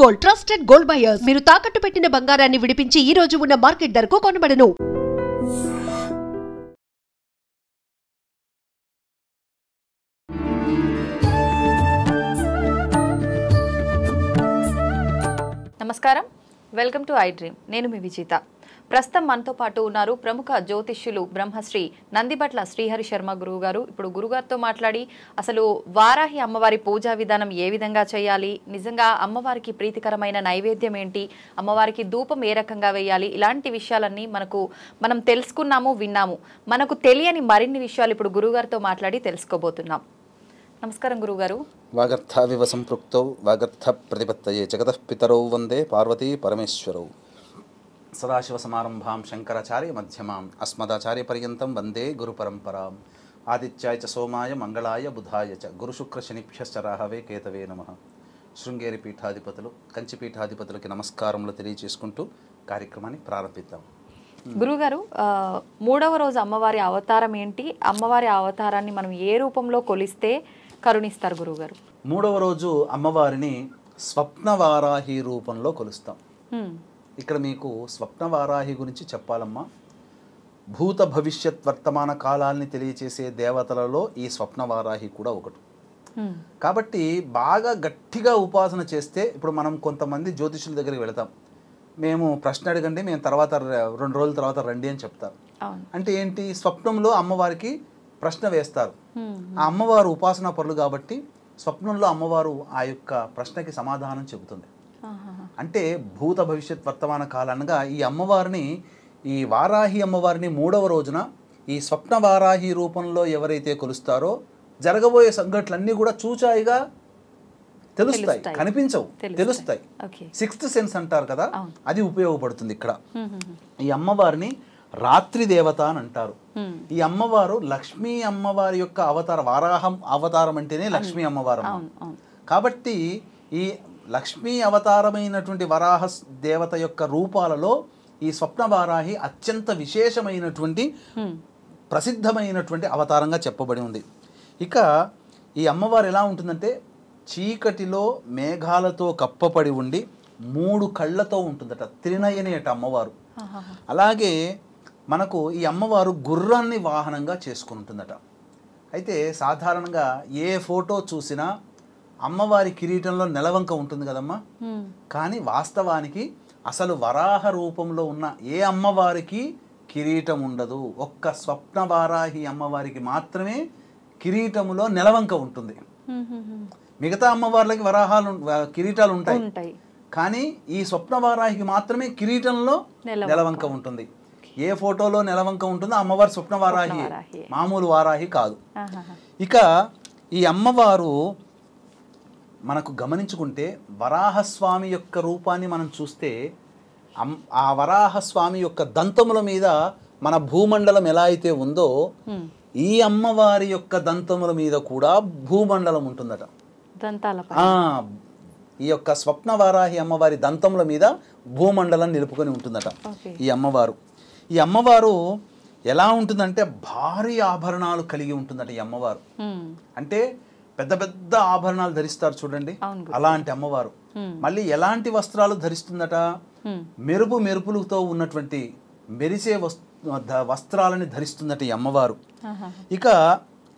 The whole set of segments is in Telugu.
Gold, trusted gold buyers. మీరు తాకట్టు పెట్టిన బంగారాన్ని విడిపించి ఈ రోజు ఉన్న మార్కెట్ ధరకు కొనబడను. నమస్కారం, వెల్కమ్ టు ఐ డ్రీమ్. నేను మీ విజిత. ప్రస్తుతం మనతో పాటు ఉన్నారు ప్రముఖ జ్యోతిష్యులు బ్రహ్మశ్రీ నందిబట్ల శ్రీహరి శర్మ గురువు గారు. ఇప్పుడు గురుగారితో మాట్లాడి అసలు వారాహి అమ్మవారి పూజా విధానం ఏ విధంగా చేయాలి, నిజంగా అమ్మవారికి ప్రీతికరమైన నైవేద్యం ఏంటి, అమ్మవారికి ధూపం ఏ రకంగా వేయాలి, ఇలాంటి విషయాలన్నీ మనం తెలుసుకున్నాము, విన్నాము. మనకు తెలియని మరిన్ని విషయాలు ఇప్పుడు గురుగారితో మాట్లాడి తెలుసుకోబోతున్నాం. నమస్కారం గురుగారు. వాగర్థావివ సంపృక్తౌ వాగర్థ ప్రతిపత్తయే జగతః పితరౌ వందే పార్వతీ పరమేశ్వరౌ. సదాశివ సమారంభాం శంకరాచార్య మధ్యమాం అస్మదాచార్య పర్యంతం వందే గురు పరంపరాం. ఆదిత్యాయ చ సోమాయ మంగళాయ బుధాయ చ గురు శుక్ర శనిభ్యశ్చ రాహవే కేతవే నమః. శృంగేరి పీఠాధిపతులు, కంచి పీఠాధిపతులకి నమస్కారములు తెలియజేసుకుంటూ కార్యక్రమాన్ని ప్రారంభిద్దాం. గురుగారు, 3వ రోజు అమ్మవారి అవతారం ఏంటి? అమ్మవారి అవతారాన్ని మనం ఏ రూపంలో కొలిస్తే కరుణిస్తారు గురుగారు? 3వ రోజు అమ్మవారిని స్వప్నవారాహి రూపంలో కొలుస్తాం. ఇక్కడ మీకు స్వప్నవారాహి గురించి చెప్పాలమ్మా. భూత భవిష్యత్ వర్తమాన కాలాల్ని తెలియచేసే దేవతలలో ఈ స్వప్నవారాహి కూడా ఒకటి. కాబట్టి బాగా గట్టిగా ఉపాసన చేస్తే, ఇప్పుడు మనం కొంతమంది జ్యోతిషుల దగ్గరికి వెళతాం, మేము ప్రశ్న అడగండి, మేము తర్వాత 2 రోజుల తర్వాత రండి అని చెప్తారు. అంటే ఏంటి? స్వప్నంలో అమ్మవారికి ప్రశ్న వేస్తారు. ఆ అమ్మవారు ఉపాసనా పరులు కాబట్టి స్వప్నంలో అమ్మవారు ఆ యొక్క ప్రశ్నకి సమాధానం చెబుతుంది. అంటే భూత భవిష్యత్ వర్తమాన కాలనగా ఈ అమ్మవారిని, ఈ వారాహి అమ్మవారిని 3వ రోజున ఈ స్వప్న వారాహి రూపంలో ఎవరైతే కొలుస్తారో జరగబోయే సంఘటనలన్నీ కూడా చూచాయిగా తెలుస్తాయి, కనిపించవు, తెలుస్తాయి. 6th సెన్స్ అంటారు కదా, అది ఉపయోగపడుతుంది ఇక్కడ. ఈ అమ్మవారిని రాత్రి దేవత అని అంటారు. ఈ అమ్మవారు లక్ష్మీ అమ్మవారి యొక్క అవతారం. వారాహం అవతారం అంటేనే లక్ష్మీ అమ్మవారు. కాబట్టి ఈ లక్ష్మీ అవతారమైనటువంటి వరాహ దేవత యొక్క రూపాలలో ఈ స్వప్న వారాహి అత్యంత విశేషమైనటువంటి ప్రసిద్ధమైనటువంటి అవతారంగా చెప్పబడి ఉంది. ఇక ఈ అమ్మవారు ఎలా ఉంటుందంటే, చీకటిలో మేఘాలతో కప్పబడి ఉండి 3 కళ్ళతో ఉంటుందట. త్రినయని అట అమ్మవారు. అలాగే మనకు ఈ అమ్మవారు గుర్రాన్ని వాహనంగా చేసుకుని ఉంటుందట. అయితే సాధారణంగా ఏ ఫోటో చూసినా అమ్మవారి కిరీటంలో నెలవంక ఉంటుంది కదమ్మా. కానీ వాస్తవానికి అసలు వరాహ రూపంలో ఉన్న ఏ అమ్మవారికి కిరీటం ఉండదు. ఒక్క స్వప్న వారాహి అమ్మవారికి మాత్రమే కిరీటములో నెలవంక ఉంటుంది. మిగతా అమ్మవార్లకి వరాహాలు కిరీటాలు ఉంటాయి, కానీ ఈ స్వప్న వారాహికి మాత్రమే కిరీటంలో నెలవంక ఉంటుంది. ఏ ఫోటోలో నెలవంక ఉంటుందో అమ్మవారు స్వప్న వారాహి, మామూలు వారాహి కాదు. ఇక ఈ అమ్మవారు మనకు గమనించుకుంటే వరాహస్వామి యొక్క రూపాన్ని మనం చూస్తే, ఆ వరాహస్వామి యొక్క దంతముల మీద మన భూమండలం ఎలా అయితే ఉందో ఈ అమ్మవారి యొక్క దంతముల మీద కూడా భూమండలం ఉంటుందట. ఈ యొక్క స్వప్న వారాహి అమ్మవారి దంతముల మీద భూమండలం నిలుపుకొని ఉంటుందట ఈ అమ్మవారు. ఈ అమ్మవారు ఎలా ఉంటుందంటే, భారీ ఆభరణాలు కలిగి ఉంటుందట ఈ అమ్మవారు. అంటే పెద్ద పెద్ద ఆభరణాలు ధరిస్తారు చూడండి, అలాంటి అమ్మవారు. మళ్ళీ ఎలాంటి వస్త్రాలు ధరిస్తుందట? మెరుపులతో ఉన్నటువంటి మెరిసే వస్త్రాలని ధరిస్తుందట ఈ అమ్మవారు. ఇక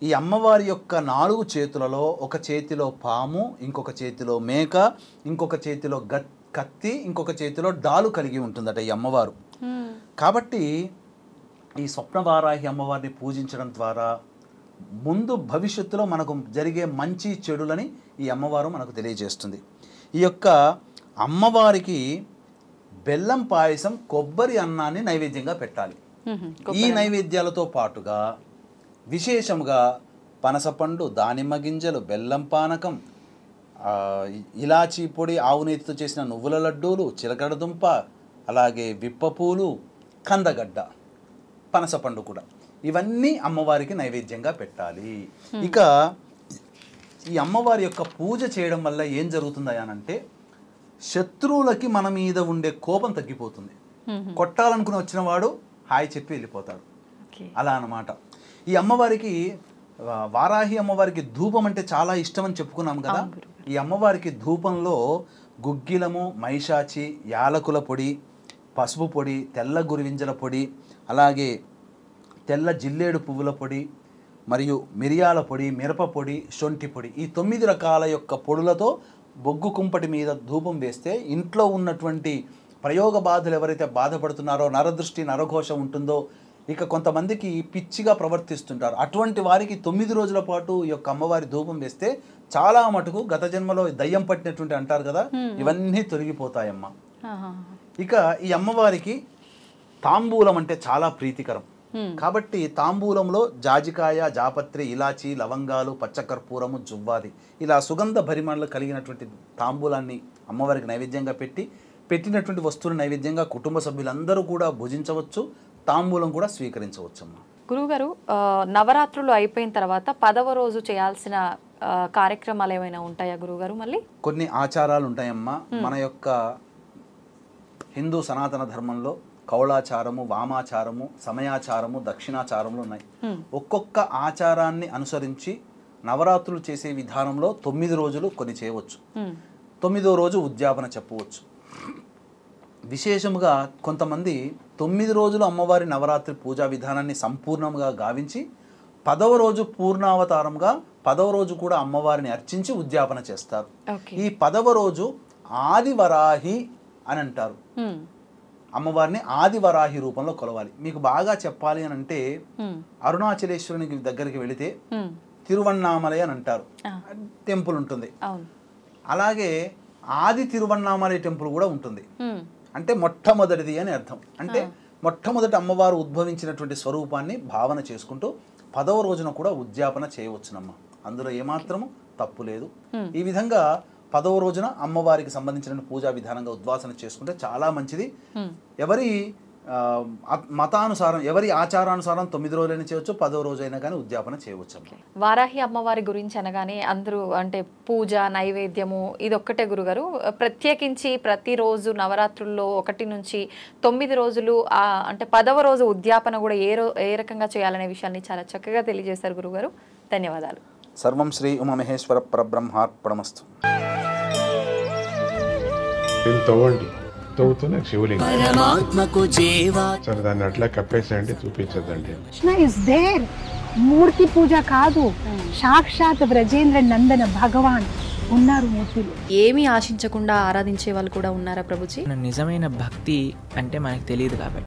ఈ అమ్మవారి యొక్క 4 చేతులలో, ఒక చేతిలో పాము, ఇంకొక చేతిలో మేక, ఇంకొక చేతిలో కత్తి, ఇంకొక చేతిలో డాలు కలిగి ఉంటుందట ఈ అమ్మవారు. కాబట్టి ఈ స్వప్నవారాహి అమ్మవారిని పూజించడం ద్వారా ముందు భవిష్యత్తులో మనకు జరిగే మంచి చెడులని ఈ అమ్మవారు మనకు తెలియజేస్తుంది. ఈ యొక్క అమ్మవారికి బెల్లం పాయసం, కొబ్బరి అన్నాన్ని నైవేద్యంగా పెట్టాలి. ఈ నైవేద్యాలతో పాటుగా విశేషంగా పనసపండు, దానిమ్మ గింజలు, బెల్లం పానకం, ఇలాచీ పొడి, ఆవు నేతితో చేసిన నువ్వుల లడ్డూలు, చిలకడ దుంప, అలాగే విప్పపూలు, కందగడ్డ, పనసపండు కూడా, ఇవన్నీ అమ్మవారికి నైవేద్యంగా పెట్టాలి. ఇక ఈ అమ్మవారి యొక్క పూజ చేయడం వల్ల ఏం జరుగుతుందనంటే, శత్రువులకి మన మీద ఉండే కోపం తగ్గిపోతుంది. కొట్టాలనుకుని వచ్చిన వాడు హాయ్ చెప్పి వెళ్ళిపోతాడు. అలా అన్నమాట. ఈ అమ్మవారికి, వారాహి అమ్మవారికి ధూపం అంటే చాలా ఇష్టం అని చెప్పుకున్నాం కదా. ఈ అమ్మవారికి ధూపంలో గుగ్గిలము, మైషాచి, యాలకుల పొడి, పసుపు పొడి, తెల్ల గురివింజల పొడి, అలాగే తెల్ల జిల్లేడు పువ్వుల పొడి, మరియు మిరియాల పొడి, మిరప పొడి, శొంఠి పొడి, ఈ 9 రకాల యొక్క పొడులతో బొగ్గు కుంపటి మీద ధూపం వేస్తే ఇంట్లో ఉన్నటువంటి ప్రయోగ బాధలు ఎవరైతే బాధపడుతున్నారో, నరదృష్టి నరఘోష ఉంటుందో, ఇక కొంతమందికి పిచ్చిగా ప్రవర్తిస్తుంటారు, అటువంటి వారికి 9 రోజుల పాటు ఈ యొక్క అమ్మవారి ధూపం వేస్తే చాలా మటుకు గత జన్మలో దయ్యం పట్టినటువంటి అంటారు కదా, ఇవన్నీ తొలగిపోతాయమ్మా. ఇక ఈ అమ్మవారికి తాంబూలం అంటే చాలా ప్రీతికరం కాబట్టి తాంబూలంలో జాజికాయ, జాపత్రి, ఇలాచి, లవంగాలు, పచ్చకర్పూరము, జువ్వాది ఇలా సుగంధ భరిమణలు కలిగినటువంటి తాంబూలాన్ని అమ్మవారికి నైవేద్యంగా పెట్టినటువంటి వస్తువులు నైవేద్యంగా కుటుంబ సభ్యులందరూ కూడా భుజించవచ్చు, తాంబూలం కూడా స్వీకరించవచ్చమ్మా. గురువుగారు, నవరాత్రులు అయిపోయిన తర్వాత 10వ రోజు చేయాల్సిన కార్యక్రమాలు ఏమైనా ఉంటాయా గురువుగారు? మళ్ళీ కొన్ని ఆచారాలు ఉంటాయమ్మా. మన యొక్క హిందూ సనాతన ధర్మంలో కౌళాచారము, వామాచారము, సమయాచారము, దక్షిణాచారములు ఉన్నాయి. ఒక్కొక్క ఆచారాన్ని అనుసరించి నవరాత్రులు చేసే విధానంలో 9 రోజులు కొన్ని చేయవచ్చు. 9వ రోజు ఉద్యాపన చెప్పవచ్చు. విశేషముగా కొంతమంది 9 రోజులు అమ్మవారి నవరాత్రి పూజా విధానాన్ని సంపూర్ణంగా గావించి 10వ రోజు పూర్ణావతారంగా 10వ రోజు కూడా అమ్మవారిని అర్చించి ఉద్యాపన చేస్తారు. ఈ 10వ రోజు ఆదివరాహి అని అంటారు. అమ్మవారిని ఆదివరాహి రూపంలో కొలవాలి. మీకు బాగా చెప్పాలి అని అంటే అరుణాచలేశ్వరునికి దగ్గరికి వెళితే తిరువన్నామలై అని అంటారు, టెంపుల్ ఉంటుంది. అలాగే ఆది తిరువన్నామలై టెంపుల్ కూడా ఉంటుంది. అంటే మొట్టమొదటిది అని అర్థం. అంటే మొట్టమొదటి అమ్మవారు ఉద్భవించినటువంటి స్వరూపాన్ని భావన చేసుకుంటూ 10వ రోజున కూడా ఉద్యాపన చేయవచ్చునమ్మా. అందులో ఏమాత్రము తప్పు లేదు. ఈ విధంగా 10వ రోజున అమ్మవారికి సంబంధించిన పూజా విధానంగా ఉద్వాసన చేసుకుంటే చాలా మంచిది. ఎవరి మతానుసారం, ఎవరి ఆచారానుసారం 9 రోజులైనా చేయవచ్చు, 10వ రోజు అయినా కానీ ఉద్యాపన చేయవచ్చు. వారాహి అమ్మవారి గురించి అనగానే అందరూ అంటే పూజ, నైవేద్యము ఇదొక్కటే గురుగారు. ప్రత్యేకించి ప్రతిరోజు నవరాత్రుల్లో 1 నుంచి 9 రోజులు అంటే 10వ రోజు ఉద్యాపన కూడా ఏ రకంగా చేయాలనే విషయాన్ని చాలా చక్కగా తెలియజేశారు గురుగారు. ధన్యవాదాలు. సర్వం శ్రీ ఉమామహేశ్వర పరబ్రహ్మార్పణమస్తు. తవ్వండి, తవ్వుతూనే శివలింగం సరే దాన్ని అట్లా కప్పేసేయండి, చూపించదండి. మూర్తి పూజ కాదు, సాక్షాత్ బ్రజేంద్ర నందన భగవాన్ ఉన్నారు మూర్తిలో. ఏమీ ఆశించకుండా ఆరాధించే వాళ్ళు కూడా ఉన్నారా ప్రభుజీ? నిజమైన భక్తి అంటే మనకు తెలియదు కాబట్టి